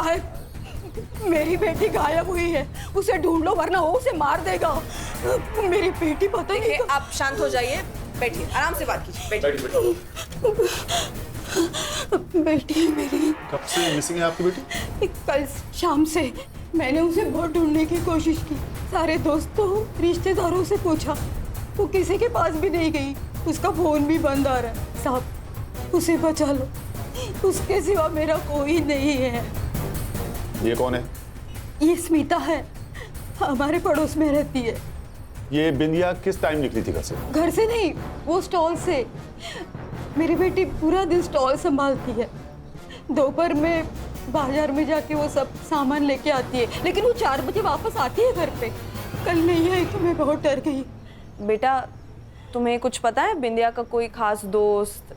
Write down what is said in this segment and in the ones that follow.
साहब, मेरी बेटी गायब हुई है, उसे ढूंढ लो वरना वो उसे मार देगा। मेरी बेटी पता नहीं। आप शांत हो जाइए, बैठिए, आराम से बात कीजिए, बैठिए। बेटी मेरी कब से मिसिंग है आपकी बेटी? कल शाम से मैंने उसे बहुत ढूंढने की कोशिश की, सारे दोस्तों रिश्तेदारों से पूछा, वो किसी के पास भी नहीं गई, उसका फोन भी बंद आ रहा है। साहब उसे बचा लो, उसके सिवा मेरा कोई नहीं है। ये कौन है? ये स्मिता है, हमारे पड़ोस में रहती है। ये बिंदिया किस टाइम निकली थी घर से? घर से नहीं, वो स्टॉल से। मेरी बेटी पूरा दिन स्टॉल संभालती है, दोपहर में बाजार में जाके वो सब सामान लेके आती है, लेकिन वो 4 बजे वापस आती है घर पे। कल नहीं आई तो मैं बहुत डर गई। बेटा तुम्हें कुछ पता है बिंदिया का कोई खास दोस्त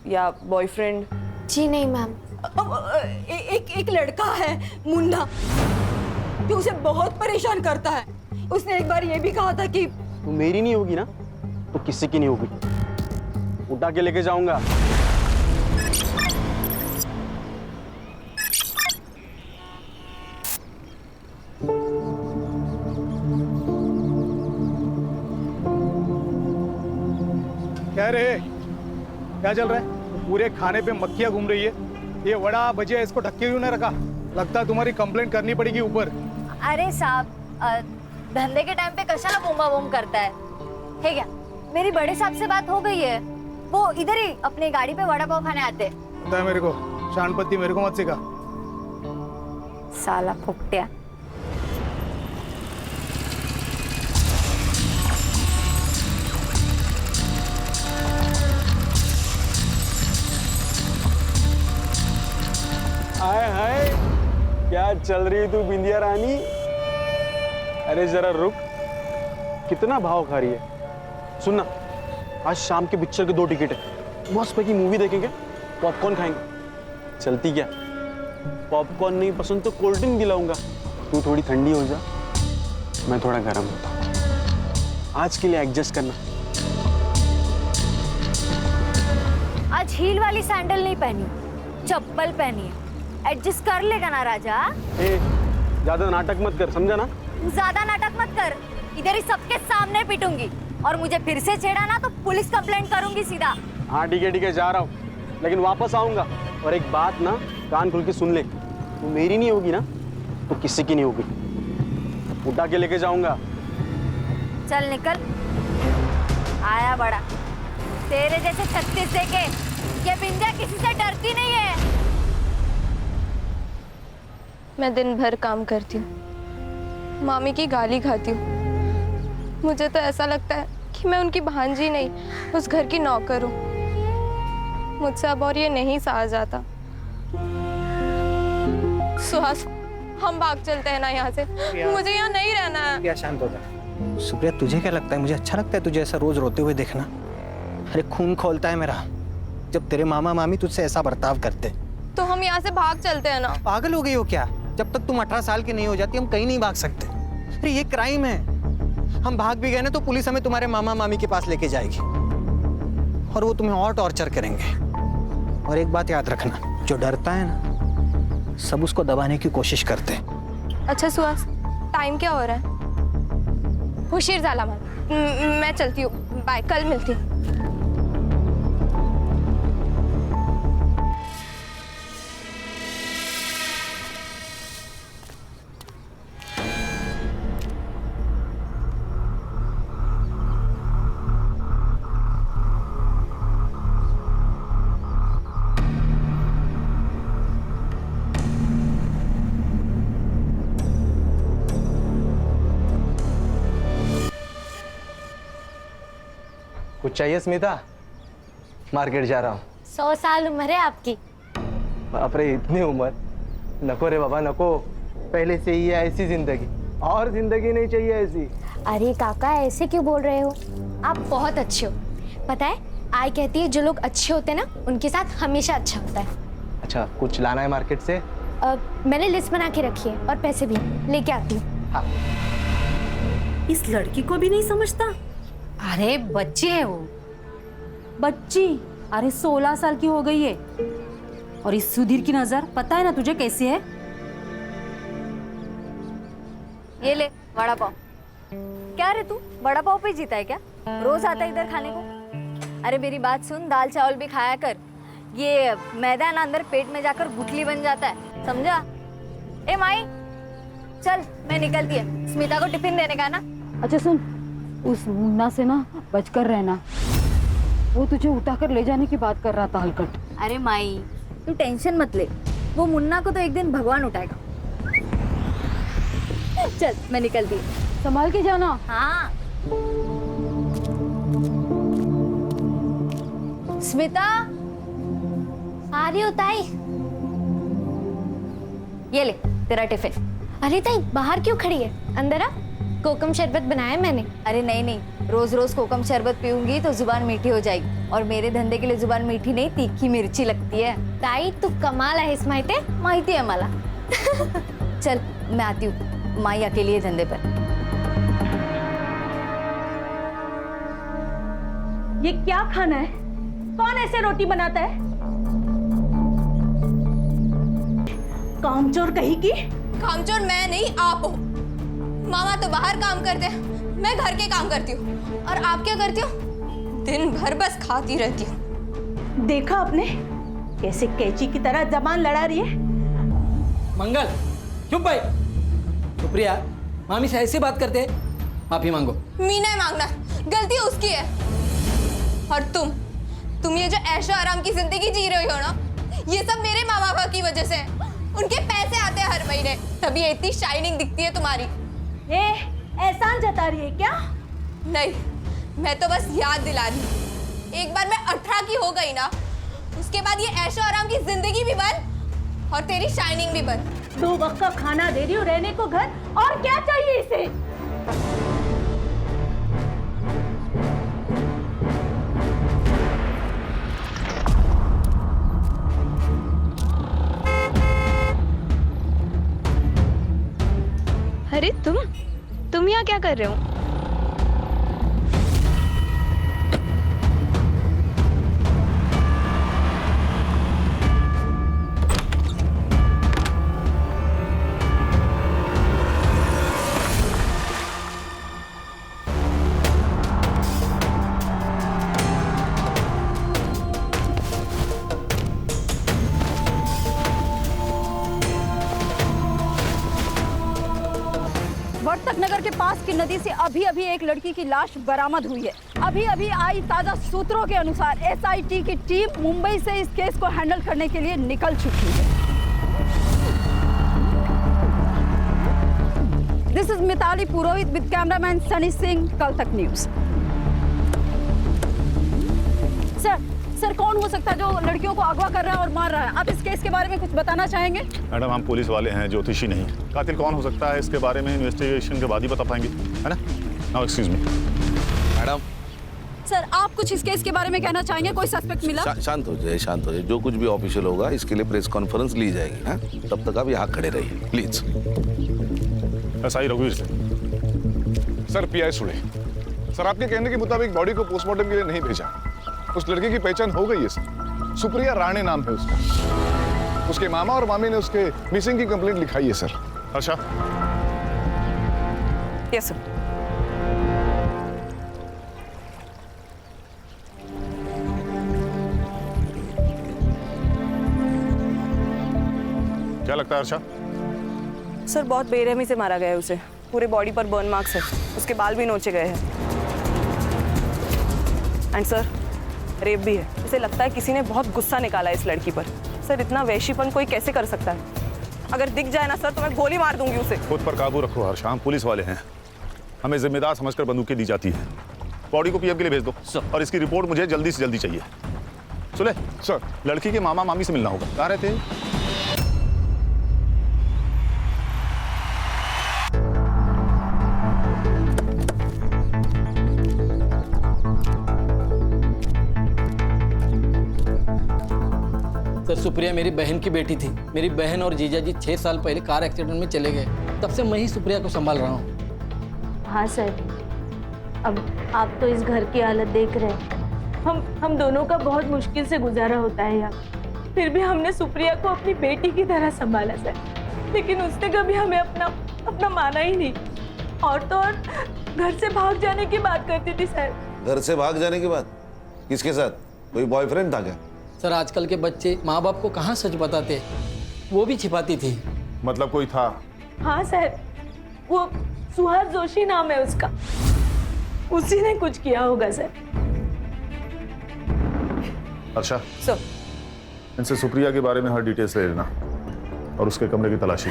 या बॉयफ्रेंड? जी नहीं मैम। एक लड़का है मुन्ना, जो उसे बहुत परेशान करता है। उसने एक बार ये भी कहा था कि तो मेरी नहीं होगी ना तो किसी की नहीं होगी, उठा के लेके जाऊंगा। क्या रे, क्या चल रहा है? पूरे खाने पे मक्खियां घूम रही है। ये वड़ा भजिया इसको ढक के क्यों नहीं रखा? लगता है तुम्हारी कंप्लेंट करनी पड़ेगी ऊपर। अरे साहब, धंधे के टाइम पे कशाला बूमा बूम करता है क्या? मेरी बड़े साहब से बात हो गई है, वो इधर ही अपनी गाड़ी पे वड़ा पाव खाने आते। पता है मेरे को, शानपत्ती मेरे को मत सिखा। साला फुकटिया। हाय हाय, क्या चल रही तू बिंदिया रानी? अरे जरा रुक, कितना भाव खा रही है? सुनना, आज शाम के पिक्चर के 2 टिकट है, मस्त पैकी मूवी देखेंगे, पॉपकॉर्न खाएंगे। चलती क्या? पॉपकॉर्न नहीं पसंद तो कोल्ड ड्रिंक दिलाऊंगा, तू थोड़ी ठंडी हो जा, मैं थोड़ा गर्म होता हूँ। आज के लिए एडजस्ट करना। आज हील वाली सैंडल नहीं पहनी, चप्पल पहनी है, एडजस्ट कर लेगा ना राजा? ए, ज्यादा नाटक मत कर, समझा ना? ज्यादा नाटक मत कर, इधर ही सबके सामने पीटूंगी, और मुझे फिर से छेड़ा ना तो पुलिस कंप्लेंट करूंगी सीधा। हाँ ठीक है, जा रहा हूँ, लेकिन वापस आऊंगा। और एक बात ना कान खुल के सुन ले, तो मेरी नहीं होगी ना तो किसी की नहीं होगी, उठा के लेके जाऊंगा। चल निकल, आया बड़ा। तेरे जैसे 36 देके ये बिंदिया किसी से डरती नहीं है। मैं दिन भर काम करती हूँ, मामी की गाली खाती हूँ। मुझे तो ऐसा लगता है कि मैं उनकी भांजी नहीं, उस घर की नौकर हूँ। मुझसे अब और ये नहीं सहा जाता। सुहास, हम भाग चलते हैं ना यहाँ से, मुझे यहाँ नहीं रहना है। क्या शांत हो जा। सुप्रिया, तुझे क्या लगता है मुझे अच्छा लगता है तुझे ऐसा रोज रोते हुए देखना? अरे खून खोलता है मेरा जब तेरे मामा मामी तुझसे ऐसा बर्ताव करते। तो हम यहाँ से भाग चलते हैं ना। पागल हो गई हो क्या? जब तक तुम 18 साल की नहीं हो जाती हम कहीं नहीं भाग सकते। अरे ये क्राइम है, हम भाग भी गए ना तो पुलिस हमें तुम्हारे मामा मामी के पास लेके जाएगी और वो तुम्हें और टॉर्चर करेंगे। और एक बात याद रखना, जो डरता है ना सब उसको दबाने की कोशिश करते हैं। अच्छा सुहास, टाइम क्या हो रहा है? हुशीर जाला मैं चलती हूँ, बाय, कल मिलती हूँ। कुछ चाहिए स्मिता? मार्केट जा रहा हूँ। 100 साल उम्र है आपकी। बाप रे, इतनी उम्र? नको रे बाबा नको, पहले से ही है ऐसी जिंदगी, और जिंदगी नहीं चाहिए ऐसी। अरे काका, ऐसे क्यों बोल रहे हो? आप बहुत अच्छे हो। पता है, आई कहती है जो लोग अच्छे होते हैं ना उनके साथ हमेशा अच्छा होता है। अच्छा, कुछ लाना है मार्केट से? मैंने लिस्ट बना के रखी है और पैसे भी लेके आती हूँ। हाँ। इस लड़की को भी नहीं समझता। अरे बच्चे है वो, बच्ची। अरे 16 साल की हो गई है। और इस सुधीर की नजर पता है ना तुझे कैसी है? ये ले वड़ा पाव। क्या रे तू वड़ा पाव पे जीता है क्या? रोज आता है इधर खाने को? अरे मेरी बात सुन, दाल चावल भी खाया कर। ये मैदा ना अंदर पेट में जाकर गुठली बन जाता है, समझा? ए माई चल, मैं निकलती है, स्मिता को टिफिन देने का ना। अच्छा सुन, उस मुन्ना से ना बचकर रहना, वो तुझे उठाकर ले जाने की बात कर रहा था हलकट। अरे माई तू टेंशन मत ले, वो मुन्ना को तो एक दिन भगवान उठाएगा। चल मैं निकलती हूँ, संभाल के जाना। हाँ। स्मिता आ रही हो ताई? ये ले तेरा टिफिन। अरे ताई बाहर क्यों खड़ी है, अंदर आ, कोकम शरबत बनाया मैंने। अरे नहीं नहीं, रोज रोज कोकम शरबत पीऊंगी तो जुबान मीठी हो जाएगी, और मेरे धंधे के लिए जुबान मीठी नहीं तीखी मिर्ची लगती है। ताई तू कमाल आहेस माहिती आहे? माहिती है मला। चल मैं आती हूँ, माई अकेली है धंधे पर। ये क्या खाना है? कौन ऐसे रोटी बनाता है? कामचोर कहीं की? कामचोर मैं नहीं, आप हो। मामा तो बाहर काम करते हैं, मैं घर के काम करती हूँ। और आप क्या करती हो? दिन भर बस खाती रहती हूँ। देखा आपने कैसे कैची की तरह जबान लड़ा रही है? मंगल चुप भाई। सुप्रिया, मामी से ऐसे बात करते हैं? माफी मांगो। मीना है मांगना, गलती उसकी है। और तुम ये जो ऐशो आराम की जिंदगी जी रही हो ना, ये सब मेरे माँ बाबा की वजह से है। उनके पैसे आते हैं हर महीने, तभी इतनी शाइनिंग दिखती है तुम्हारी। एहसान जता रही है क्या? नहीं, मैं तो बस याद दिला रही हूँ। एक बार मैं 18 की हो गई ना, उसके बाद ये ऐशो आराम की जिंदगी भी बंद और तेरी शाइनिंग भी बंद। 2 वक्त का खाना दे रही हो, रहने को घर, और क्या चाहिए इसे? अरे तुम यहाँ क्या कर रहे हो? वर्तक नगर के पास की नदी से अभी अभी एक लड़की की लाश बरामद हुई है। अभी अभी आई ताजा सूत्रों के अनुसार एसआईटी की टीम मुंबई से इस केस को हैंडल करने के लिए निकल चुकी है। This is Mitali Purohit with cameraman Sunny Singh, कल तक न्यूज। सर कौन हो सकता है जो लड़कियों को अगवा कर रहा है और मार रहा है? आप इस केस के बारे में कुछ बताना चाहेंगे? मैडम हम पुलिस वाले हैं, ज्योतिषी नहीं। कातिल कौन हो सकता है इसके बारे में इन्वेस्टिगेशन के बाद ही बता पाएंगे, है ना? Now excuse me madam. Sir आप कुछ इस केस के बारे में कहना चाहेंगे? कोई सस्पेक्ट मिला? शांत हो जाए, शांत हो जाए। जो कुछ भी ऑफिशियल होगा इसके लिए प्रेस कॉन्फ्रेंस ली जाएगी। हाँ, तब तक आप यहाँ खड़े रहिए प्लीज। एसआई रघुवीर से। सर पीआई सुड़े, सर आपके कहने के मुताबिक बॉडी को पोस्टमार्टम के लिए नहीं भेजा। उस लड़की की पहचान हो गई है सर, सुप्रिया राणे नाम है उसका। उसके मामा और मामी ने उसके मिसिंग की कंप्लेंट लिखाई है सर। अच्छा, यस सर। क्या लगता है अर्षा? सर बहुत बेरहमी से मारा गया है उसे, पूरे बॉडी पर बर्न मार्क्स है, उसके बाल भी नोचे गए हैं। एंड सर रेप भी है। इसे लगता है किसी ने बहुत गुस्सा निकाला है इस लड़की पर। सर इतना वैशीपन कोई कैसे कर सकता है? अगर दिख जाए ना सर तो मैं गोली मार दूंगी उसे। खुद पर काबू रखो हर्षा, हम पुलिस वाले हैं, हमें जिम्मेदार समझकर बंदूकें दी जाती है। बॉडी को पीएम के लिए भेज दो और इसकी रिपोर्ट मुझे जल्दी से जल्दी चाहिए। सुने सर, लड़की के मामा मामी से मिलना होगा। कहाँ रहते हैं? सर सुप्रिया मेरी बहन की बेटी थी। मेरी बहन और जीजा जी 6 साल पहले कार एक्सीडेंट में चले गए, तब से मैं ही सुप्रिया को संभाल रहा हूँ। हाँ सर, अब आप तो इस घर की हालत देख रहे हैं। हम दोनों का बहुत मुश्किल से गुजारा होता है यहाँ। फिर भी हमने सुप्रिया को अपनी बेटी की तरह संभाला सर, लेकिन उसने कभी हमें अपना माना ही नहीं, और तो और घर से भाग जाने की बात करती थी सर। घर से भाग जाने की बात? किसके साथ? कोई बॉयफ्रेंड था क्या? सर आजकल के बच्चे माँ बाप को कहाँ सच बताते, वो भी छिपाती थी। मतलब कोई था? हाँ सर, वो सुहास जोशी नाम है उसका, उसी ने कुछ किया होगा सर। अच्छा सर इनसे सुप्रिया के बारे में हर डिटेल्स ले लेना और उसके कमरे की तलाशी।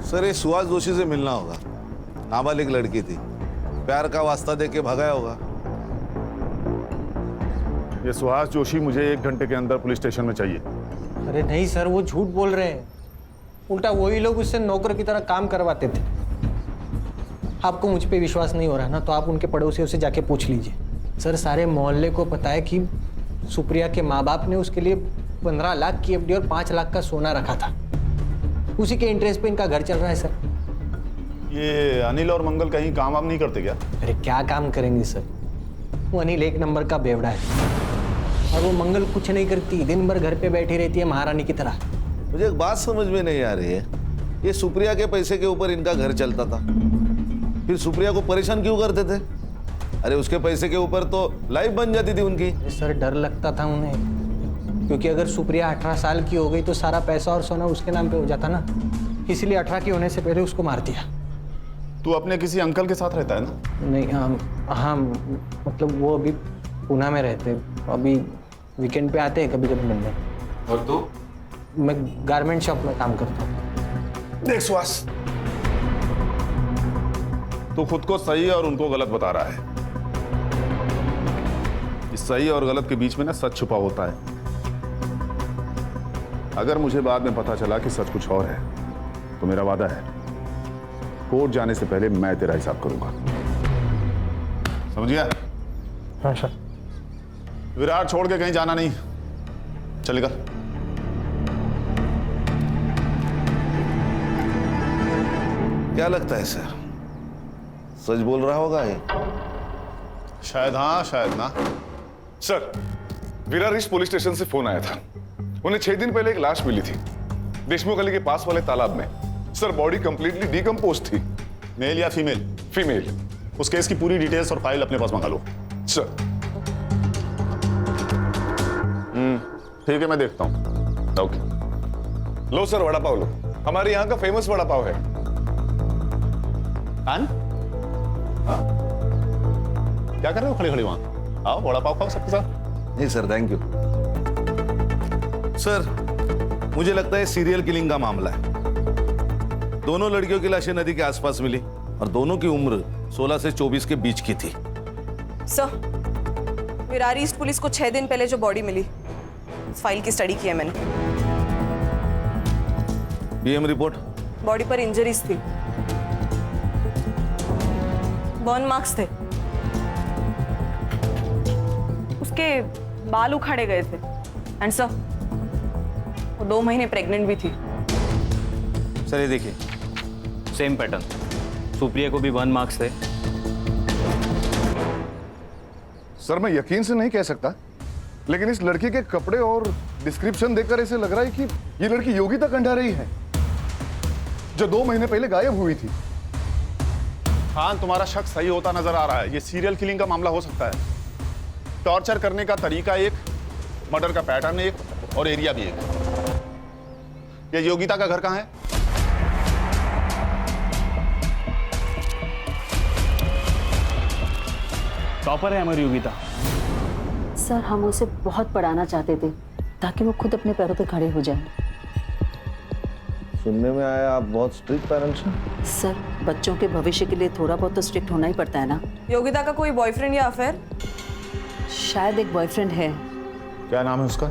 सर ये सुहास जोशी से मिलना होगा। नाबालिग लड़की थी, प्यार का वास्ता देके भगाया होगा। ये सुहास जोशी मुझे 1 घंटे के अंदर पुलिस स्टेशन में चाहिए। अरे नहीं सर, वो झूठ बोल रहे हैं। उल्टा वही लोग उससे नौकर की तरह काम करवाते थे। आपको मुझ पे विश्वास नहीं हो रहा ना, तो आप उनके पड़ोसियों से जाके पूछ लीजिए। सर सारे मोहल्ले को पता है कि सुप्रिया के माँ बाप ने उसके लिए 15 लाख की एफडी और 5 लाख का सोना रखा था। उसी के इंटरेस्ट पे इनका घर चल रहा है सर। ये अनिल और मंगल कहीं काम वाम नहीं करते क्या? अरे क्या काम करेंगे सर, वो अनिल 1 नंबर का बेवड़ा है और वो मंगल कुछ नहीं करती, दिन भर घर पे बैठी रहती है महारानी की तरह। मुझे एक बात समझ में नहीं आ रही है, ये सुप्रिया के पैसे के ऊपर इनका घर चलता था, फिर सुप्रिया को परेशान क्यों करते थे? अरे उसके पैसे के ऊपर तो लाइफ बन जाती थी उनकी। सर डर लगता था उन्हें, क्योंकि अगर सुप्रिया 18 साल की हो गई तो सारा पैसा और सोना उसके नाम पे हो जाता ना, इसलिए 18 की होने से पहले उसको मार दिया। तू अपने किसी अंकल के साथ रहता है ना? नहीं हाँ मतलब वो अभी पूना में रहते, अभी वीकेंड पे आते हैं कभी कभी मिलने। और तू? मैं गारमेंट शॉप में काम करता हूँ। देख सुहास, तू खुद को सही और उनको गलत बता रहा है। इस सही और गलत के बीच में ना सच छुपा होता है। अगर मुझे बाद में पता चला कि सच कुछ और है तो मेरा वादा है, कोर्ट जाने से पहले मैं तेरा हिसाब करूंगा। समझ गया? हाँ सर। विराट छोड़ के कहीं जाना नहीं, चलेगा? क्या लगता है सर, सच बोल रहा होगा ये? शायद हाँ शायद ना। Sir Virar east police station से फोन आया था। उन्हें 6 दिन पहले एक लाश मिली थी देशमुख गली के पास वाले तालाब में। सर बॉडी कंप्लीटली डिकम्पोज थी। मेल या फीमेल? फीमेल। उस केस की पूरी डिटेल्स और फाइल अपने पास मंगा लो। सर ठीक है, मैं देखता हूँ। ओके। लो सर वड़ा पाव लो, हमारे यहाँ का फेमस वड़ा पाव है। क्या कर रहे हो खड़े खड़े वहां? आओ वड़ा पाव खाओ सबके साथ। नहीं सर थैंक यू। सर मुझे लगता है सीरियल किलिंग का मामला है। दोनों लड़कियों की लाशें नदी के आसपास मिली और दोनों की उम्र 16 से 24 के बीच की थी। सर विरार ईस्ट पुलिस को 6 दिन पहले जो बॉडी मिली, इस फाइल की स्टडी की है मैंने। DM report? बॉडी पर इंजरीज थी, बर्न मार्क्स थे, उसके बाल उखाड़े गए थे, एंड सर वो 2 महीने प्रेग्नेंट भी थी। सर ये देखिए, सेम पैटर्न, सुप्रिया को भी 1 मार्क्स थे। सर मैं यकीन से नहीं कह सकता, लेकिन इस लड़की के कपड़े और डिस्क्रिप्शन देखकर ऐसे लग रहा है कि ये लड़की योगिता कंडा रही है, जो 2 महीने पहले गायब हुई थी। खान तुम्हारा शक सही होता नजर आ रहा है। ये सीरियल किलिंग का मामला हो सकता है। टॉर्चर करने का तरीका एक, मर्डर का पैटर्न एक, और एरिया भी एक। ये योगिता का घर कहाँ है? टॉपर है हमारी योगिता। सर हम उसे बहुत पढ़ाना चाहते थे ताकि वो खुद अपने पैरों पे खड़े हो जाए। सुनने में आया आप बहुत स्ट्रिक्ट पेरेंट्स हैं। सर बच्चों के भविष्य के लिए थोड़ा बहुत तो स्ट्रिक्ट होना ही पड़ता है ना। योगिता का कोई बॉयफ्रेंड या अफेयर? शायद एक बॉयफ्रेंड है। क्या नाम है उसका?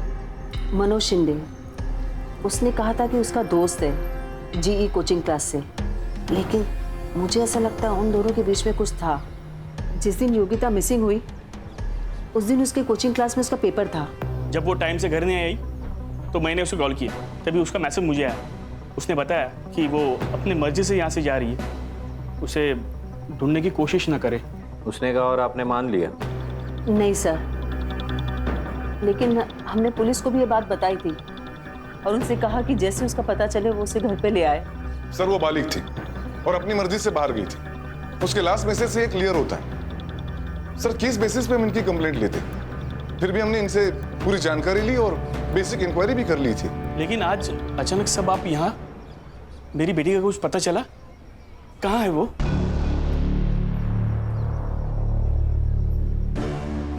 मनोज शिंदे। उसने कहा था कि उसका दोस्त है जीई कोचिंग क्लास से, लेकिन मुझे ऐसा लगता है उन दोनों के बीच में कुछ था। जिस दिन योगिता मिसिंग हुई उस दिन उसके कोचिंग क्लास में उसका पेपर था। जब वो टाइम से घर नहीं आई तो मैंने उसे कॉल किया, तभी उसका मैसेज मुझे आया। उसने बताया कि वो अपनी मर्जी से यहाँ से जा रही है, उसे ढूंढने की कोशिश ना करे। उसने कहा और आपने मान लिया? नहीं सर, लेकिन हमने पुलिस को भी ये बात बताई थी, और उनसे कहा कि जैसे उसका पता चले वो उसे घर पे ले आए। सर वो बालिग थी और अपनी मर्जी से बाहर गई थी। उसके लास्ट मैसेज से ये क्लियर होता है। सर किस बेसिस पे हम इनकी कंप्लेंट लेते, फिर भी हमने इनसे पूरी जानकारी ली और बेसिक इंक्वायरी भी कर ली थी। लेकिन आज अचानक सब आप यहाँ, मेरी बेटी का कुछ पता चला? कहाँ है वो?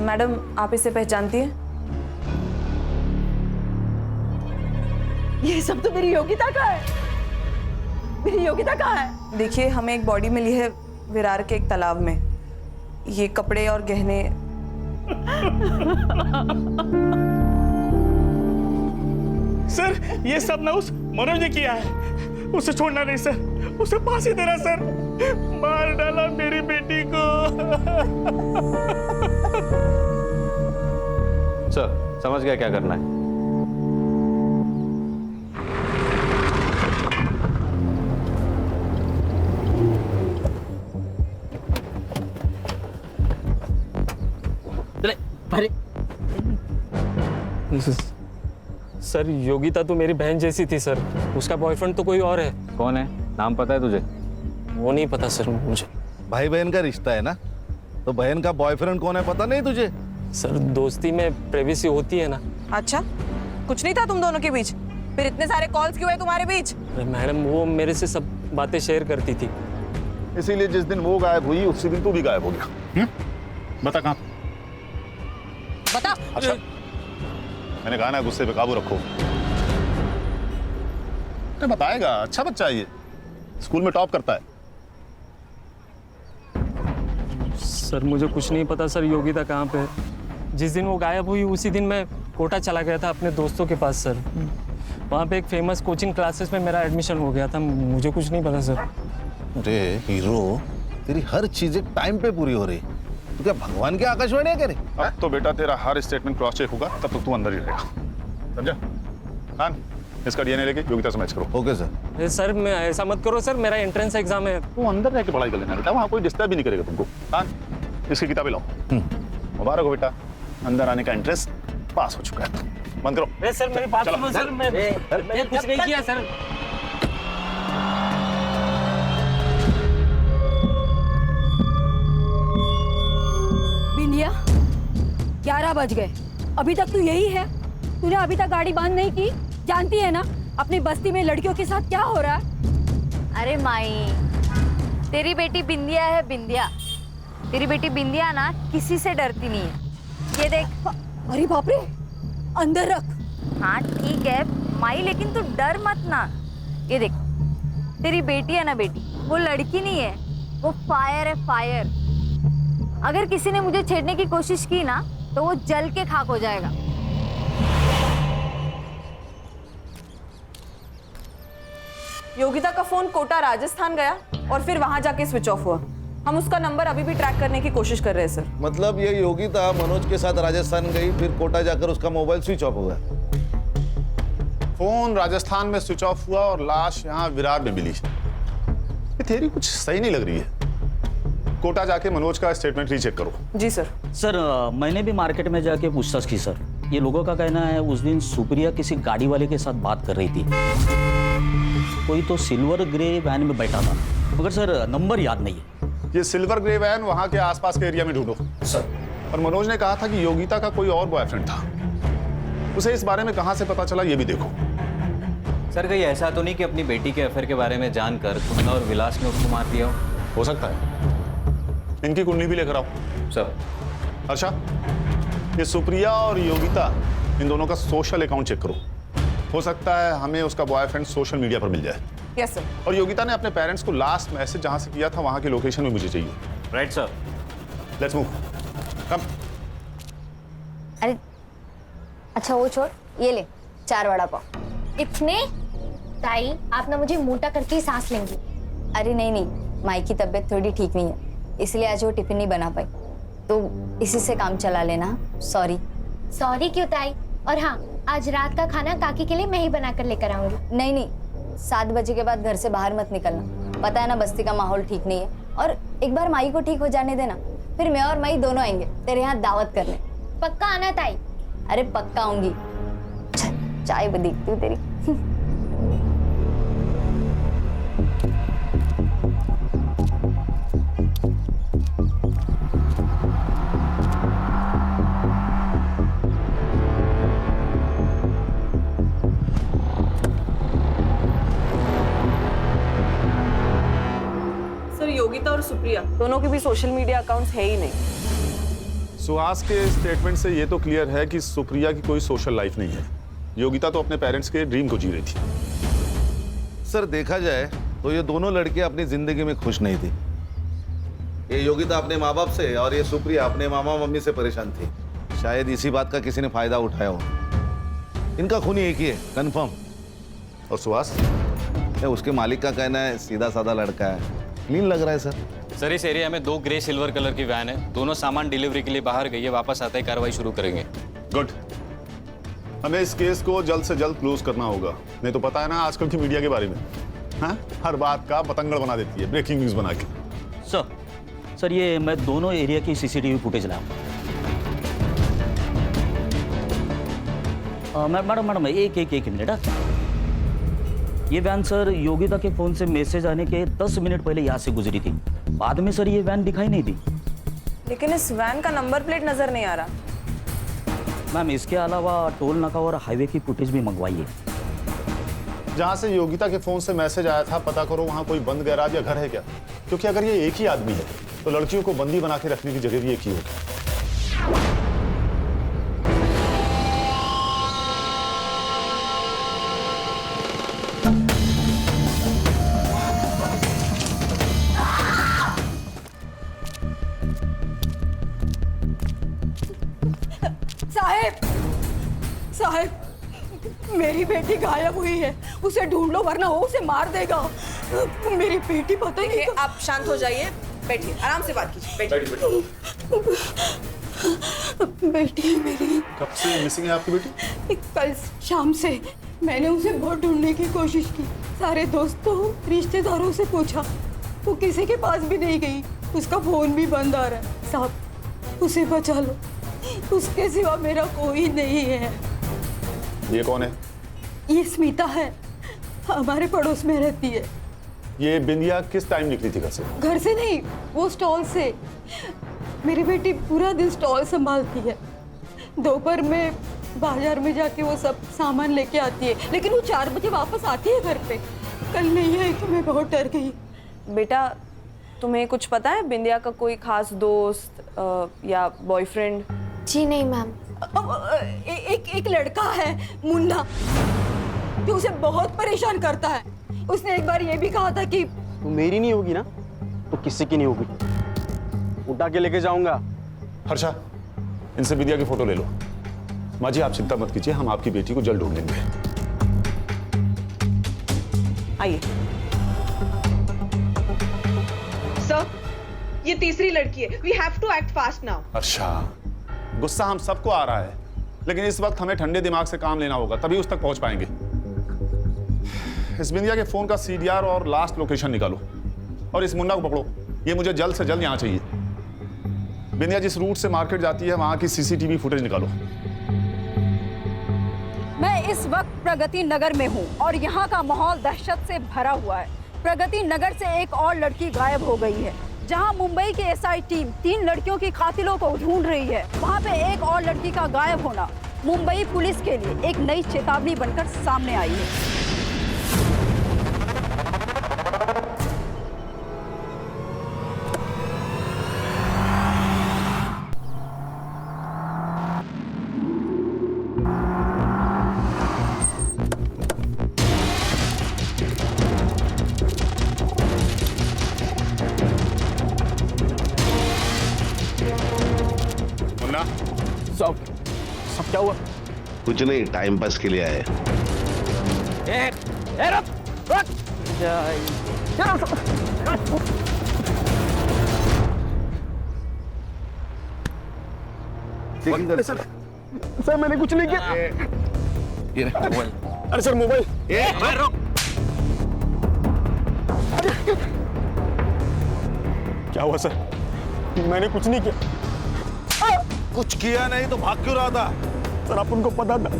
मैडम आप इसे पहचानती हैं? ये सब तो मेरी योगिता का है। मेरी योगिता कहाँ है? देखिए हमें एक बॉडी मिली है विरार के एक तालाब में। ये कपड़े और गहने। सर ये सब ना उस मनोज ने किया है। उसे छोड़ना नहीं सर, उसे फांसी देना सर। मार डाला मेरी बेटी को। सर समझ गया क्या करना है। सर योगिता तो मेरी बहन जैसी थी सर, उसका बॉयफ्रेंड तो कोई और है। कौन है? नाम पता है तुझे? वो नहीं पता सर मुझे। भाई बहन का रिश्ता है ना, तो बहन का बॉयफ्रेंड कौन है पता नहीं तुझे? सर दोस्ती में प्राइवेसी होती है ना। अच्छा कुछ नहीं था तुम दोनों के बीच, फिर इतने सारे कॉल्स क्यों है तुम्हारे बीच? मैडम वो मेरे से सब बातें शेयर करती थी। इसीलिए जिस दिन वो गायब हुई उसी दिन तू भी गायब हो गया। बता कहाँ? बता। अच्छा मैंने कहा ना गुस्से पे काबू रखो। अरे बताएगा, अच्छा बच्चा है ये, स्कूल में टॉप करता है। सर मुझे कुछ नहीं पता सर योगिता कहाँ पे है। जिस दिन वो गायब हुई उसी दिन मैं कोटा चला गया था अपने दोस्तों के पास सर। वहाँ पे एक फेमस कोचिंग क्लासेस में मेरा एडमिशन हो गया था। मुझे कुछ नहीं पता सर। अरे हीरो, तेरी हर चीज एक टाइम पे पूरी हो रही। तो क्या भगवान की आकाशवाणी है करे? अब तो बेटा तेरा हर स्टेटमेंट क्रॉस चेक होगा, तब तक तू अंदर ही रहेगा, समझा? खान इसका डीएनए लेके योगिता से मैच करो। Okay sir. सर मैं ऐसा मत करो सर, मेरा एंट्रेंस एग्जाम है। तू अंदर रह के पढ़ाई कर लेना बेटा, वहाँ कोई डिस्टर्ब भी नहीं करेगा तुमको। खान इसकी किताबें लाओ। मुबारक हो बेटा, अंदर आने का एंट्रेंस पास हो चुका है। बंद करो। सर मेरी बात सुनो सर, मैं कुछ नहीं किया सर। बिंदिया 11 बज गए, अभी तक तू यही है? तूने अभी तक गाड़ी बंद नहीं की? जानती है ना अपनी बस्ती में लड़कियों के साथ क्या हो रहा है? अरे माई, तेरी बेटी बिंदिया है बिंदिया। तेरी बेटी बिंदिया ना किसी से डरती नहीं है। ये देख। अरे बाप रे, अंदर रख। हाँ ठीक है माई, लेकिन तू डर मत ना। ये देख, तेरी बेटी है ना बेटी, वो लड़की नहीं है, वो फायर है फायर। अगर किसी ने मुझे छेड़ने की कोशिश की ना तो वो जल के खाक हो जाएगा। योगिता का फोन कोटा राजस्थान गया और फिर वहां जाके स्विच ऑफ हुआ। हम उसका नंबर अभी भी ट्रैक करने की कोशिश कर रहे हैं सर। मतलब ये योगिता मनोज के साथ राजस्थान गई, फिर कोटा जाकर उसका मोबाइल स्विच ऑफ हो गया। फोन राजस्थान में स्विच ऑफ हुआ और लाश यहाँ विरार में मिली। ये थ्योरी कुछ सही नहीं लग रही है। कोटा जाके मनोज का स्टेटमेंट रीचेक करो। जी सर। सर मैंने भी मार्केट में जाके पूछताछ की सर। ये लोगों का कहना है उस दिन सुप्रिया किसी गाड़ी वाले के साथ बात कर रही थी। कोई तो सिल्वर ग्रे वैन में बैठा था, मगर सर नंबर याद नहीं है। ये सिल्वर ग्रे वैन वहां के आसपास के एरिया में ढूंढो सर। और मनोज ने कहा था कि योगिता का कोई और बॉयफ्रेंड था, उसे इस बारे में कहां से पता चला ये भी देखो। सर कहीं ऐसा तो नहीं कि अपनी बेटी के अफेयर के बारे में जानकर कुंदन और विलास ने उसको मार दिया हो सकता है। इनकी कुंडली भी लेकर आओ सर। अच्छा ये सुप्रिया और योगिता, इन दोनों का सोशल अकाउंट चेक करो। हो सकता है हमें उसका बॉयफ्रेंड सोशल मीडिया पर मिल जाए। Yes sir. और योगिता ने अपने पेरेंट्स को लास्ट मैसेज जहां से किया था वहां की लोकेशन भी मुझे चाहिए। Right sir. Let's move. Come. अरे अच्छा वो छोड़, ये ले 4 वड़ा पाव। इतने? ताई आप ना मुझे मोटा करके ही सांस लेंगी। अरे नहीं नहीं, माई की तबीयत थोड़ी ठीक नहीं है, इसलिए आज वो टिफिन नहीं बना पाई, तो इसी से काम चला लेना। सॉरी। सॉरी क्यों ताई? और हाँ, आज रात का खाना काकी के लिए मैं ही बना कर लेकर आऊंगी। नहीं नहीं, 7 बजे के बाद घर से बाहर मत निकलना। पता है ना बस्ती का माहौल ठीक नहीं है, और एक बार माई को ठीक हो जाने देना, फिर मैं और माई दोनों आएंगे तेरे यहाँ दावत करने। पक्का आना ताई? अरे पक्का आऊंगी। चाय भी देखती हूँ तेरी। सर योगिता और सुप्रिया दोनों के भी सोशल मीडिया अकाउंट्स है ही नहीं। सुहास के स्टेटमेंट से ये तो क्लियर है कि सुप्रिया की कोई सोशल लाइफ नहीं है। योगिता तो अपने पेरेंट्स के ड्रीम को जी रही थी। सर देखा जाए तो ये दोनों लड़कियां अपनी जिंदगी में खुश नहीं थी। ये योगिता अपने माँ बाप से और ये सुप्रिया अपने मामा मम्मी से परेशान थी। शायद इसी बात का किसी ने फायदा उठाया हो। इनका खून एक ही है, कंफर्म। और सुहास? उसके मालिक का कहना है सीधा साधा लड़का है, क्लीन लग रहा है सर। सर इस एरिया में 2 ग्रे सिल्वर कलर की वैन है, दोनों सामान डिलीवरी के लिए बाहर गई है, वापस आते ही कार्रवाई शुरू करेंगे। गुड। हमें इस केस को जल्द से जल्द क्लोज करना होगा, नहीं तो पता है ना आजकल की मीडिया के बारे में, हाँ? हर बात का पतंगड़ बना देती है, ब्रेकिंग न्यूज बना के। सर ये मैं दोनों एरिया की सीसीटीवी फुटेज लाऊं। मैडम एक मिनट। ये वैन सर योगिता के फोन से मैसेज आने के 10 मिनट पहले यहाँ से गुजरी थी। बाद में सर ये वैन दिखाई नहीं दी। लेकिन इस वैन का नंबर प्लेट नजर नहीं आ रहा। मैम इसके अलावा टोल नाका और हाईवे की फुटेज भी मंगवाइए। जहाँ से योगिता के फोन से मैसेज आया था पता करो वहाँ कोई बंद गैराज या घर है क्या, क्योंकि अगर ये एक ही आदमी है तो लड़कियों को बंदी बना के रखने की जगह भी एक ही होगी। साहब मेरी बेटी गायब हुई है, उसे ढूंढ लो वरना वो उसे मार देगा। मेरी बेटी पता ही नहीं। आप शांत हो जाइए, बैठिए, आराम से बात कीजिए, बैठिए। बेटी है मेरी। कब से मिसिंग है आपकी बेटी? कल शाम से मैंने उसे बहुत ढूंढने की कोशिश की, सारे दोस्तों रिश्तेदारों से पूछा, वो किसी के पास भी नहीं गई। उसका फोन भी बंद आ रहा है। साहब उसे बचा लो, उसके सिवा मेरा कोई नहीं है। ये कौन है? ये स्मिता है, हमारे पड़ोस में रहती है। ये बिंदिया किस टाइम निकली थी घर से? घर से नहीं, वो स्टॉल से। मेरी बेटी पूरा दिन स्टॉल संभालती है, दोपहर में बाजार में जाके वो सब सामान लेके आती है, लेकिन वो 4 बजे वापस आती है घर पे। कल नहीं आई तो मैं बहुत डर गई। बेटा तुम्हें कुछ पता है बिंदिया का कोई खास दोस्त या बॉयफ्रेंड? जी नहीं मैम। एक लड़का है मुन्ना जो उसे बहुत परेशान करता है। उसने एक बार ये भी कहा था कि तो मेरी नहीं होगी ना तो किसी की नहीं होगी, उठा के लेके जाऊंगा। हर्षा इनसे बिंदिया की फोटो ले लो। माँ जी आप चिंता मत कीजिए, हम आपकी बेटी को जल्द ढूंढ लेंगे। आइए। सर ये तीसरी लड़की है, we have to act fast now. Harsha गुस्सा हम सबको आ रहा है, लेकिन इस वक्त हमें ठंडे दिमाग से काम लेना होगा, तभी उस तक पहुंच पाएंगे। इस बिंदिया के फोन का CDR और लास्ट लोकेशन निकालो और इस मुन्ना को पकड़ो। ये मुझे जल्द से जल्द यहाँ चाहिए। बिंदिया जिस रूट से मार्केट जाती है वहां की CCTV फुटेज निकालो। मैं इस वक्त प्रगति नगर में हूँ और यहाँ का माहौल दहशत से भरा हुआ है। प्रगति नगर से एक और लड़की गायब हो गई है, जहाँ मुंबई की SI टीम 3 लड़कियों की कातिलों को ढूंढ रही है। वहाँ पे एक और लड़की का गायब होना मुंबई पुलिस के लिए एक नई चेतावनी बनकर सामने आई है। सब क्या हुआ? कुछ नहीं, टाइम पास के लिए आए। सर मैंने कुछ नहीं किया। ये मोबाइल। अरे सर मोबाइल। क्या हुआ सर? मैंने कुछ नहीं किया। कुछ किया नहीं तो भाग क्यों रहा था? सर आप उनको पता था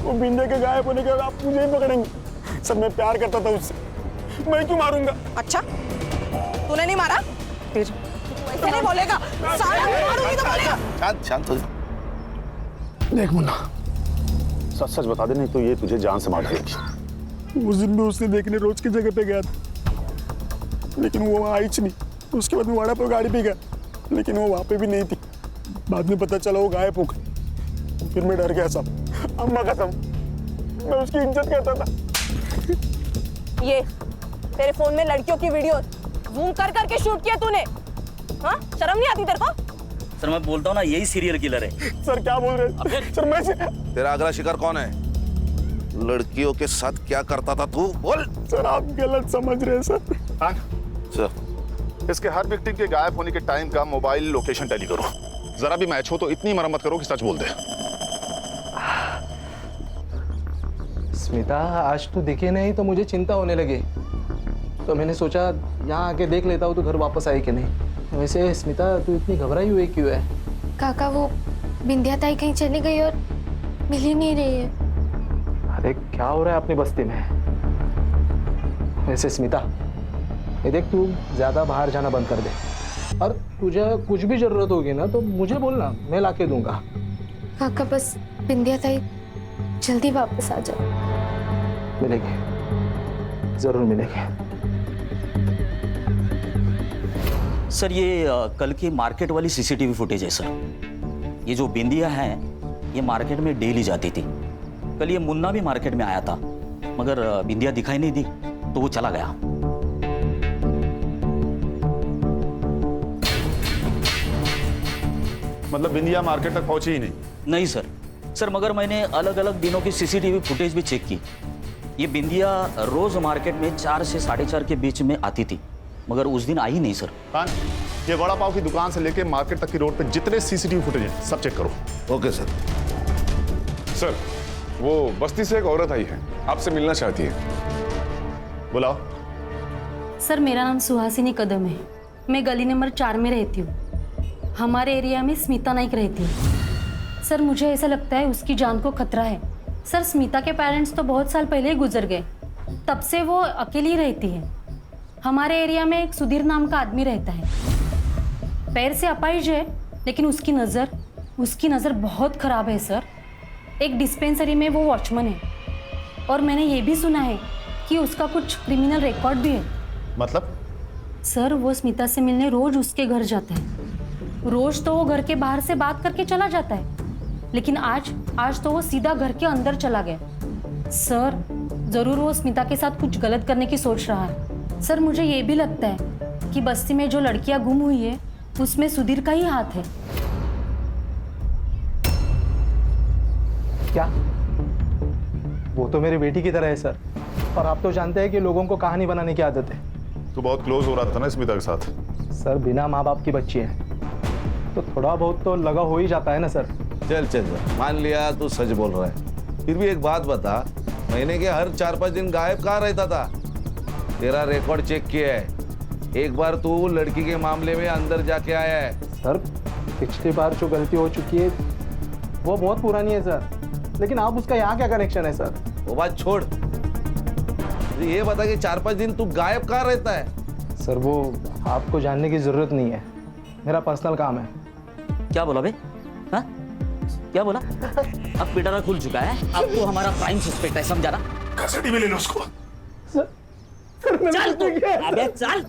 वो बिंदिया के गायब होने के बाद आप मुझे ही पकड़ेंगे। सर मैं प्यार करता था उससे, मैं क्यों मारूंगा? अच्छा तूने नहीं मारा? फिर ऐसे नहीं बोलेगा, साला मारूंगी तो बोलेगा। शांत शांत हो जा। देख मुन्ना, सच सच बता दे, नहीं तो ये तुझे जान से मार डालेगी। उस दिन भी उसने देखने रोज की जगह पे गया था, लेकिन वो वहाँ आई नहीं। उसके बाद मैं वाड़ा पर गाड़ी पे गया, लेकिन वो वहाँ पे भी नहीं थी। बाद में पता चला वो गायब हो गई। फिर मैं डर गया सब। अम्मा कसम, मैं उसकी इज्जत करता था। ये तेरे फोन में लड़कियों की वीडियो जूम कर करके शूट किया तूने? हाँ, शर्म नहीं आती तेरे को? सर मैं बोलता हूँ ना, यही सीरियल किलर है। सर क्या बोल रहे हैं? सर मैं तेरा अगला शिकार कौन है? लड़कियों के साथ क्या करता था तू? बोल। सर आप गलत समझ रहे हैं सर। सर इसके हर विक्टिम के गायब होने के टाइम का मोबाइल लोकेशन टैली करो। जरा भी मैच हो तो इतनी मरम्मत करो कि सच बोल दे। स्मिता आज तो दिखे नहीं तो मुझे चिंता होने लगी, तो मैंने सोचा यहाँ आके देख लेता हूँ तो घर वापस आई कि नहीं। वैसे स्मिता तू इतनी घबराई हुई क्यों है? काका वो बिंदिया ताई कहीं चली गई और मिल ही नहीं रही है। अरे क्या हो रहा है अपनी बस्ती में? वैसे स्मिता ये देख, तू ज्यादा बाहर जाना बंद कर दे, और तुझे कुछ भी जरूरत होगी ना तो मुझे बोलना, मैं लाके दूंगा। काका बस बिंदिया ताई जल्दी वापस आ जाओ। मिलेंगे, जरूर मिलेंगे। सर ये कल की मार्केट वाली सीसीटीवी फुटेज है सर। ये जो बिंदिया है ये मार्केट में डेली जाती थी। कल ये मुन्ना भी मार्केट में आया था, मगर बिंदिया दिखाई नहीं दी तो वो चला गया। मतलब बिंदिया मार्केट तक पहुंची ही नहीं? नहीं सर। सर मगर मैंने अलग अलग दिनों की सीसीटीवी फुटेज भी चेक की। ये बिंदिया रोज मार्केट में 4 से 4:30 के बीच में आती थी, मगर उस दिन आई नहीं सर। खान, ये वड़ा पाव की दुकान से लेके मार्केट तक की रोड पे जितने सीसीटीवी फुटेज हैं सब चेक करो। Okay sir. सर वो बस्ती से एक औरत आई है, आपसे मिलना चाहती है। बुलाओ। सर मेरा नाम सुहासिनी कदम है, मैं गली नंबर 4 में रहती हूँ। हमारे एरिया में स्मिता नाइक रहती है। सर मुझे ऐसा लगता है उसकी जान को खतरा है। सर स्मिता के पेरेंट्स तो बहुत साल पहले ही गुजर गए, तब से वो अकेली रहती है। हमारे एरिया में एक सुधीर नाम का आदमी रहता है, पैर से अपाहिज है, लेकिन उसकी नज़र बहुत ख़राब है सर। एक डिस्पेंसरी में वो वॉचमैन है, और मैंने ये भी सुना है कि उसका कुछ क्रिमिनल रिकॉर्ड भी है। मतलब? सर वो स्मिता से मिलने रोज उसके घर जाता है। रोज तो वो घर के बाहर से बात करके चला जाता है, लेकिन आज तो वो सीधा घर के अंदर चला गया। सर जरूर वो स्मिता के साथ कुछ गलत करने की सोच रहा है। सर मुझे ये भी लगता है कि बस्ती में जो लड़कियां गुम हुई है उसमें सुधीर का ही हाथ है। क्या? वो तो मेरी बेटी की तरह है सर, और आप तो जानते हैं कि लोगों को कहानी बनाने की आदत है। तू बहुत क्लोज हो रहा था ना स्मिता के साथ? सर बिना माँ बाप की बच्ची है तो थोड़ा बहुत तो लगा हो ही जाता है ना सर। चल चल मान लिया तू सच बोल रहा है, फिर भी एक बात बता, महीने के हर 4-5 दिन गायब कहाँ रहता था? तेरा रिकॉर्ड चेक किया है, एक बार तू लड़की के मामले में अंदर जाके आया है। सर पिछली बार जो गलती हो चुकी है वो बहुत पुरानी है सर, लेकिन आप उसका यहाँ क्या कनेक्शन है सर? वो बात छोड़, ये बता कि 4-5 दिन तू गायब कहाँ रहता है? सर वो आपको जानने की जरूरत नहीं है, मेरा पर्सनल काम है। क्या बोला बे? हाँ? क्या बोला? अब पिटारा खुल चुका है, अब तो हमारा प्राइम सस्पेक्ट है, समझा ना? कस्टडी में ले लो उसको। चल तू, अबे चल।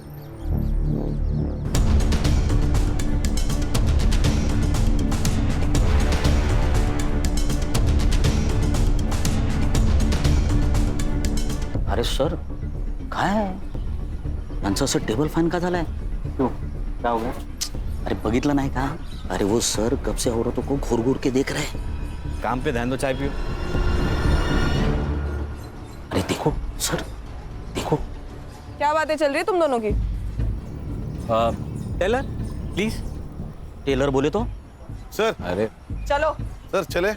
अरे सर काय आहे यांचं असं टेबल फॅन का झालाय? क्यों क्या हो गया? अरे बघितलं नाही का? अरे वो सर कब से औरतों को घूर घूर के देख रहे हैं। काम पे ध्यान दो, चाय पियो। अरे देखो सर, देखो। क्या बातें चल रही है तुम दोनों की? Taylor please. टेलर बोले तो? सर। अरे चलो सर चले।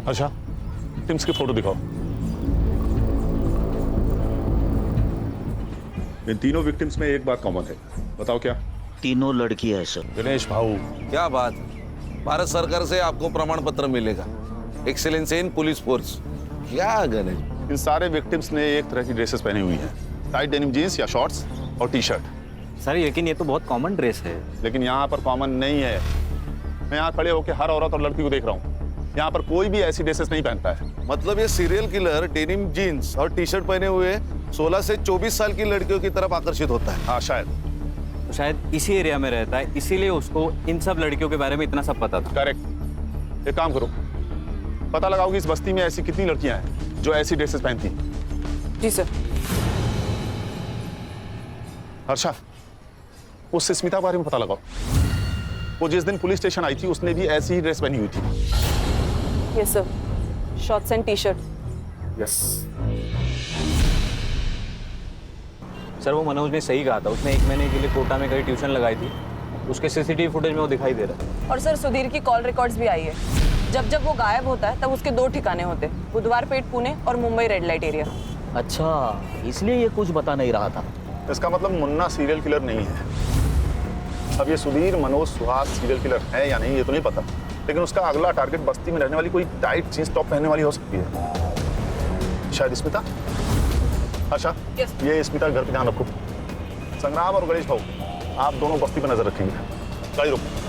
अच्छा टिम्स की फोटो दिखाओ। इन तीनों विक्टिम्स में एक बात कॉमन है, बताओ क्या? तीनों लड़की है सर। गणेश भाऊ, क्या बात, भारत सरकार से आपको प्रमाण पत्र मिलेगा। एक्सेलेंस इन पुलिस फोर्स। क्या गणेश, इन सारे विक्टिम्स ने एक तरह की ड्रेसेस पहनी हुई हैं, टाइट डेनिम जीन्स या शॉर्ट्स और टी शर्ट। सर लेकिन ये तो बहुत कॉमन ड्रेस है। लेकिन यहाँ पर कॉमन नहीं है। मैं यहाँ खड़े होकर हर औरत और लड़की को देख रहा हूँ, यहाँ पर कोई भी ऐसी ड्रेसेस नहीं पहनता है। मतलब ये सीरियल किलर डेनिम जीन्स और टी शर्ट पहने हुए 16 से 24 साल की लड़कियों की तरफ आकर्षित होता है। हाँ शायद। तो शायद इसी एरिया में रहता है, इसीलिए उसको इन सब लड़कियों के बारे में इतना सब पता था। करेक्ट। एक काम करो, पता लगाओ कि इस बस्ती में ऐसी कितनी लड़कियां हैं जो ऐसी ड्रेसेस पहनती हैं। जी सर। हर्षा, उस स्मिता के बारे में पता लगाओ। वो जिस दिन पुलिस स्टेशन आई थी उसने भी ऐसी ही ड्रेस पहनी हुई थी। Yes sir, shorts and T shirt. Yes sir वो मनोज ने सही कहा था, उसने 1 महीने के लिए कोटा में कहीं ट्यूशन लगाई थी, उसके सीसीटीवी फुटेज में वो दिखाई दे रहा है। और सर सुधीर की कॉल रिकॉर्ड्स भी आई है। जब जब वो गायब होता है तब उसके 2 ठिकाने होते, बुधवार पेट पुणे और मुंबई रेड लाइट एरिया। अच्छा, इसलिए ये कुछ बता नहीं रहा था। इसका मतलब मुन्ना सीरियल किलर नहीं है। अब ये सुधीर मनोज सुहास सीरियल किलर है या नहीं ये तो नहीं पता, लेकिन उसका अगला टारगेट बस्ती में रहने वाली कोई टाइट जींस टॉप पहनने वाली हो सकती है। शायद स्मिता। अच्छा ये स्मिता घर पे ध्यान रखो। संग्राम और गणेश भाऊ, आप दोनों बस्ती पर नजर रखेंगे। गाड़ी रोको।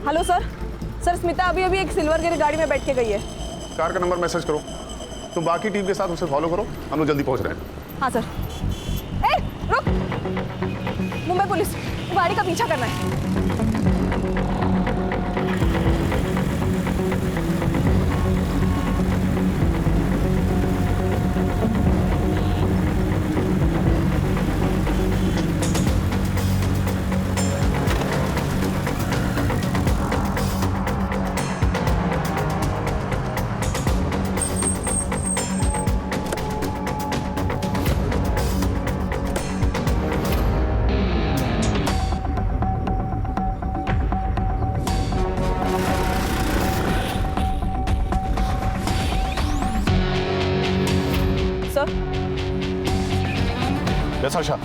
Hello sir. सर स्मिता अभी अभी एक सिल्वर गिर गाड़ी में बैठ के गई है। कार का नंबर मैसेज करो। तुम बाकी टीम के साथ उसे फॉलो करो, हम लोग जल्दी पहुंच रहे हैं। हाँ सर। ए रुक, मुंबई पुलिस, गाड़ी का पीछा करना है। यस आशा।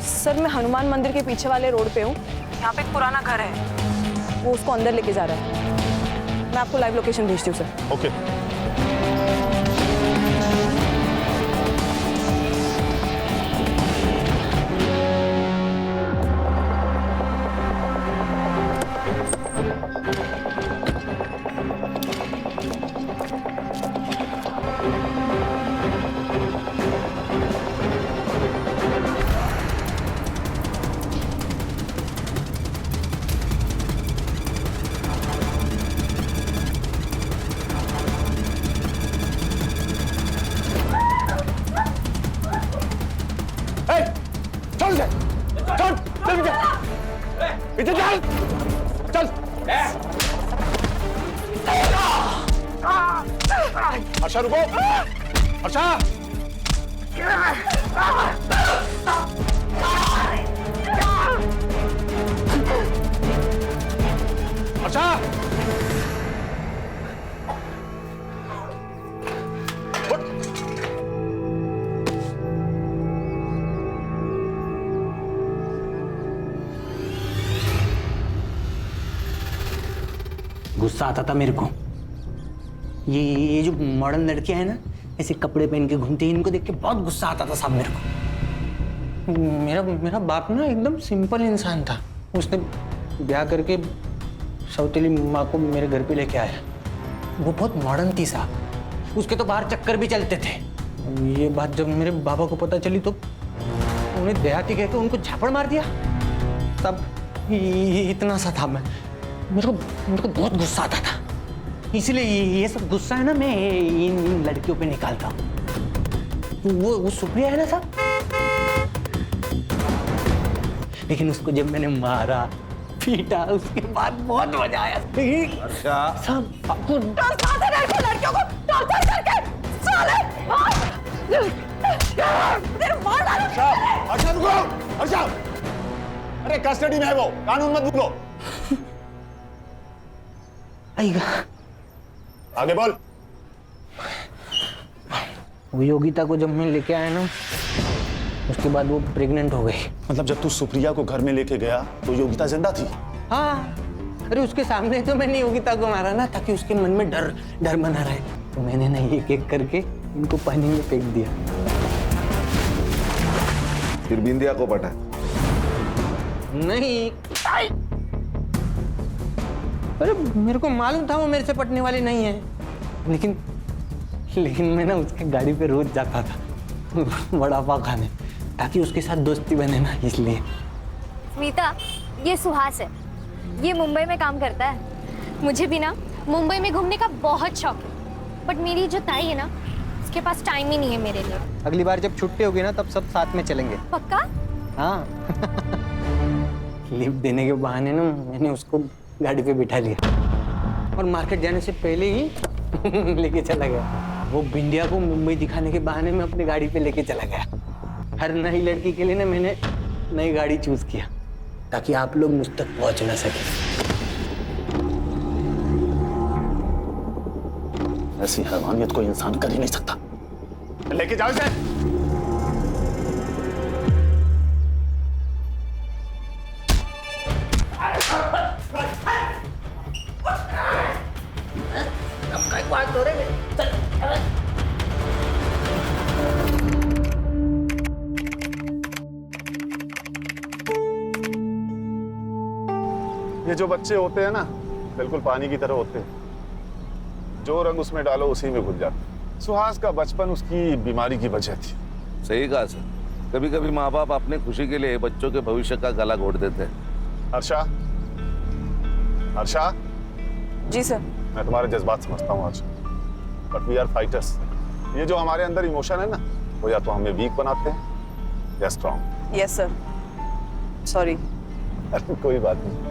सर मैं हनुमान मंदिर के पीछे वाले रोड पे हूँ। यहाँ पे एक पुराना घर है, वो उसको अंदर लेके जा रहा है। मैं आपको लाइव लोकेशन भेजती हूँ सर। ओके। हर्षा रुको। हर्षा हर्षा गुस्सा आता था मेरे को। ये जो मॉडर्न लड़कियां हैं ना, ऐसे कपड़े पहन के घूमती हैं, इनको देख के बहुत गुस्सा आता था साहब मेरे को। मेरा बाप ना एकदम सिंपल इंसान था। उसने ब्याह करके सौतेली माँ को मेरे घर पे लेके आया। वो बहुत मॉडर्न थी साहब, उसके तो बाहर चक्कर भी चलते थे। ये बात जब मेरे बाबा को पता चली तो उन्हें देहाती कहकर उनको झापड़ मार दिया। तब इतना सा था मैं, मेरे को बहुत गुस्सा आता था। इसलिए ये सब गुस्सा है ना मैं इन लड़कियों पे निकालता हूँ। वो सुप्रिया है ना साहब, लेकिन उसको जब मैंने मारा पीटा उसके बाद बहुत मजा आया। अच्छा सब लड़कियों को टॉर्चर करके साले अर्षा रुको, अर्षा, अरे कस्टडी में है वो, कानून मत भूलो। आएगा आगे बोल। वो योगिता को जब मैं लेके आया ना उसके बाद वो प्रेग्नेंट हो गई। मतलब जब तू सुप्रिया को घर में लेके गया तो योगिता जिंदा थी? हाँ, अरे उसके सामने तो मैंने योगिता को मारा ना ताकि उसके मन में डर बना रहे। तो मैंने ना एक एक करके इनको पानी में फेंक दिया। फिर बिंदिया को पटा? नहीं, अरे मेरे को मालूम था वो मेरे से पटने वाली नहीं है, लेकिन मैं ना उसके गाड़ी पे रोज जाता था वड़ा पाव खाने ताकि उसके साथ दोस्ती बने ना, इसलिए। स्मिता, ये सुहास है, ये मुंबई में काम करता है। मुझे भी ना मुंबई में घूमने का बहुत शौक है, बट मेरी जो ताई है ना उसके पास टाइम ही नहीं है मेरे लिए। अगली बार जब छुट्टी होगी ना तब सब साथ में चलेंगे। पक्का? हाँ लिफ्ट देने के बहाने ना मैंने उसको गाड़ी पे बिठा लिया और मार्केट जाने से पहले ही लेके चला गया। वो बिंदिया को मुंबई दिखाने के बहाने में अपनी गाड़ी पे लेके चला गया। हर नई लड़की के लिए ना मैंने नई गाड़ी चूज किया ताकि आप लोग मुझ तक पहुंच ना सके। ऐसी हैवानियत कोई इंसान कर ही नहीं सकता। लेके जाओ इसे। ये जो बच्चे होते हैं ना बिल्कुल पानी की तरह होते हैं, जो रंग उसमें डालो उसी में घुल जाते। सुहास का बचपन उसकी बीमारी की वजह थी। सही कहा सर, कभी कभी माँ बाप अपने खुशी के लिए बच्चों के भविष्य का गला घोट देते हैं। अर्षा, अर्षा। जी सर। मैं तुम्हारे जज्बात समझता हूँ अर्षा, बट वी आर फाइटर्स। ये जो हमारे अंदर इमोशन है ना वो या तो हमें वीक बनाते हैं या स्ट्रॉन्ग। Yes sir, sorry. कोई बात नहीं।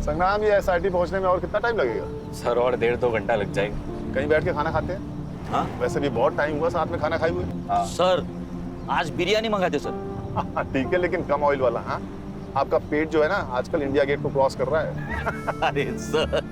संग्राम, ये एसआईटी पहुंचने में और कितना टाइम लगेगा? सर और 1.5-2 घंटा लग जाएगा। कहीं बैठ के खाना खाते हैं? हाँ, वैसे भी बहुत टाइम हुआ साथ में खाना खाए हुए। सर आज बिरयानी मंगाते सर। ठीक है, लेकिन कम ऑयल वाला। हाँ, आपका पेट जो है ना आजकल इंडिया गेट को क्रॉस कर रहा है। अरे सर